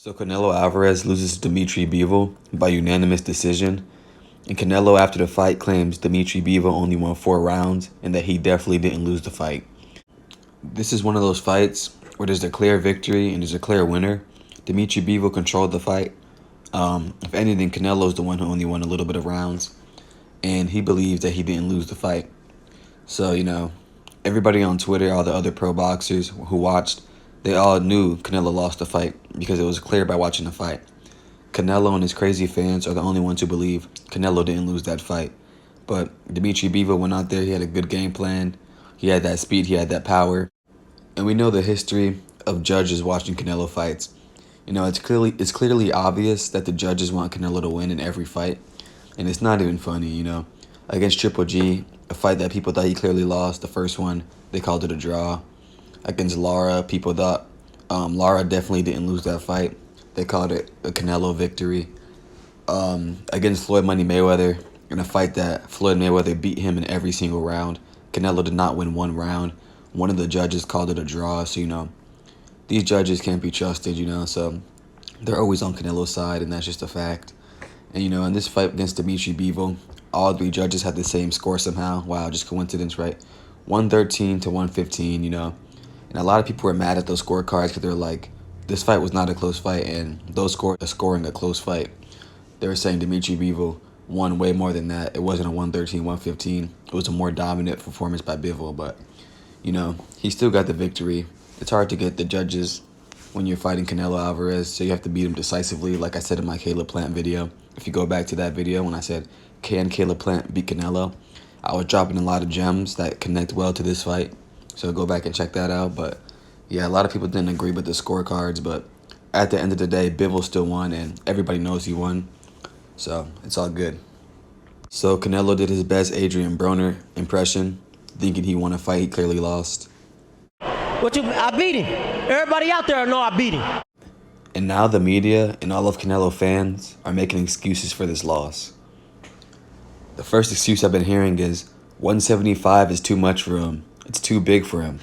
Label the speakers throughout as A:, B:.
A: So Canelo Alvarez loses to Dimitri Bivol by unanimous decision. And Canelo, after the fight, claims Dimitri Bivol only won 4 rounds and that he definitely didn't lose the fight. This is one of those fights where there's a clear victory and there's a clear winner. Dimitri Bivol controlled the fight. If anything, Canelo's the one who only won a little bit of rounds. And he believes that he didn't lose the fight. So, everybody on Twitter, all the other pro boxers who watched, they all knew Canelo lost the fight because it was clear by watching the fight. Canelo and his crazy fans are the only ones who believe Canelo didn't lose that fight. But Dimitri Bivol went out there, he had a good game plan, he had that speed, he had that power. And we know the history of judges watching Canelo fights. It's clearly obvious that the judges want Canelo to win in every fight. And it's not even funny. Against Triple G, a fight that people thought he clearly lost, the first one, they called it a draw. Against Lara, people thought Lara definitely didn't lose that fight. They called it a Canelo victory. Against Floyd Money Mayweather, in a fight that Floyd Mayweather beat him in every single round, Canelo did not win one round. One of the judges called it a draw. So, these judges can't be trusted, so they're always on Canelo's side, and that's just a fact. And, in this fight against Dimitri Bivol, all three judges had the same score somehow. Wow, just coincidence, right? 113 to 115, And a lot of people were mad at those scorecards because they're like, this fight was not a close fight, and those scores are scoring a close fight. They were saying Dimitri Bivol won way more than that. It wasn't a 113, 115. It was a more dominant performance by Bivol, but, he still got the victory. It's hard to get the judges when you're fighting Canelo Alvarez, so you have to beat him decisively, like I said in my Caleb Plant video. If you go back to that video when I said, can Caleb Plant beat Canelo? I was dropping a lot of gems that connect well to this fight, so go back and check that out. But yeah, a lot of people didn't agree with the scorecards, but at the end of the day, Bivol still won, and everybody knows he won, so it's all good. So Canelo did his best Adrian Broner impression, thinking he won a fight he clearly lost.
B: I beat him. Everybody out there know I beat him.
A: And now the media and all of Canelo fans are making excuses for this loss. The first excuse I've been hearing is 175 is too much for him. It's too big for him.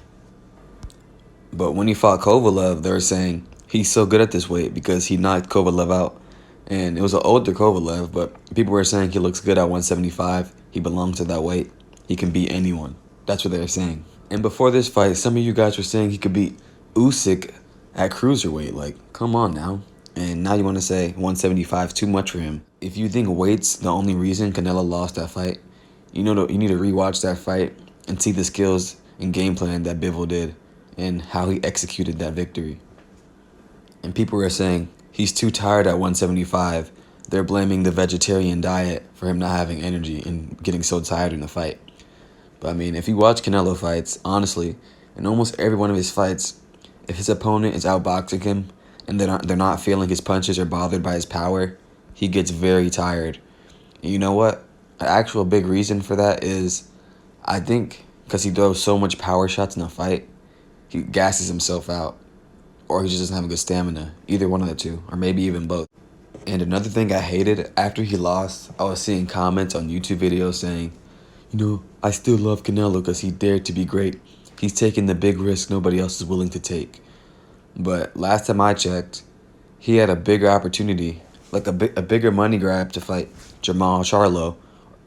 A: But when he fought Kovalev, they were saying he's so good at this weight because he knocked Kovalev out. And it was an older Kovalev, but people were saying he looks good at 175. He belongs to that weight. He can beat anyone. That's what they were saying. And before this fight, some of you guys were saying he could beat Usyk at cruiserweight. Like, come on now. And now you want to say 175 is too much for him. If you think weight's the only reason Canelo lost that fight, you need to rewatch that fight and see the skills and game plan that Bivol did and how he executed that victory. And people were saying he's too tired at 175. They're blaming the vegetarian diet for him not having energy and getting so tired in the fight. But if you watch Canelo fights, honestly, in almost every one of his fights, if his opponent is outboxing him and they're not feeling his punches or bothered by his power, he gets very tired. And you know what? An actual big reason for that is, I think, because he throws so much power shots in a fight, he gasses himself out, or he just doesn't have good stamina. Either one of the two, or maybe even both. And another thing I hated, after he lost, I was seeing comments on YouTube videos saying, I still love Canelo because he dared to be great. He's taking the big risk nobody else is willing to take. But last time I checked, he had a bigger opportunity, like a bigger money grab to fight Jamal Charlo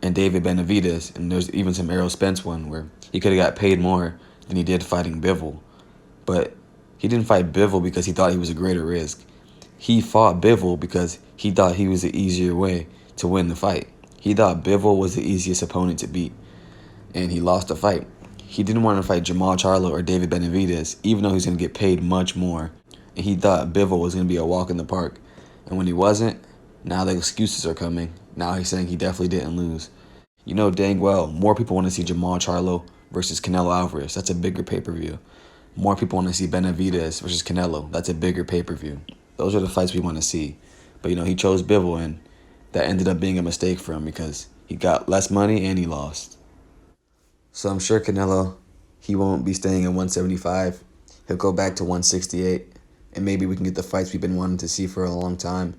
A: and David Benavidez. And there's even some Errol Spence one where he could have got paid more than he did fighting Bivol. But he didn't fight Bivol because he thought he was a greater risk. He fought Bivol because he thought he was the easier way to win the fight. He thought Bivol was the easiest opponent to beat, and he lost the fight. He didn't want to fight Jamal Charlo or David Benavidez, even though he was going to get paid much more. And he thought Bivol was going to be a walk in the park. And when he wasn't, now the excuses are coming. Now he's saying he definitely didn't lose. You know dang well, more people want to see Jamal Charlo versus Canelo Alvarez. That's a bigger pay-per-view. More people want to see Benavidez versus Canelo. That's a bigger pay-per-view. Those are the fights we want to see. But, he chose Bivol, and that ended up being a mistake for him because he got less money and he lost. So I'm sure Canelo, he won't be staying at 175. He'll go back to 168, and maybe we can get the fights we've been wanting to see for a long time.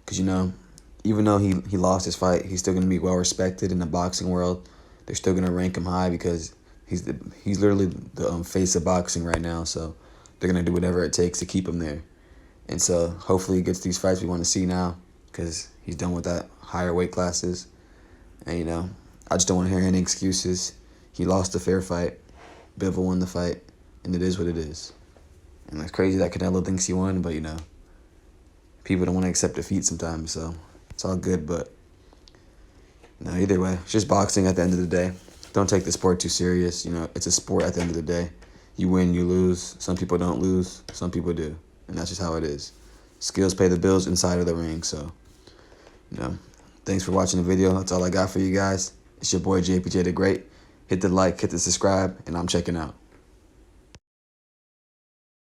A: Because, even though he lost his fight, he's still going to be well-respected in the boxing world. They're still going to rank him high because he's literally the face of boxing right now. So they're going to do whatever it takes to keep him there. And so hopefully he gets these fights we want to see now, because he's done with that higher weight classes. And, you know, I just don't want to hear any excuses. He lost a fair fight. Bivol won the fight. And it is what it is. And it's crazy that Canelo thinks he won, but, you know, people don't want to accept defeat sometimes. So it's all good. But, you know, either way, it's just boxing at the end of the day. Don't take the sport too serious. You know, it's a sport at the end of the day. You win, you lose. Some people don't lose. Some people do. And that's just how it is. Skills pay the bills inside of the ring. So, you know, thanks for watching the video. That's all I got for you guys. It's your boy JPJ the Great. Hit the like, hit the subscribe, and I'm checking out.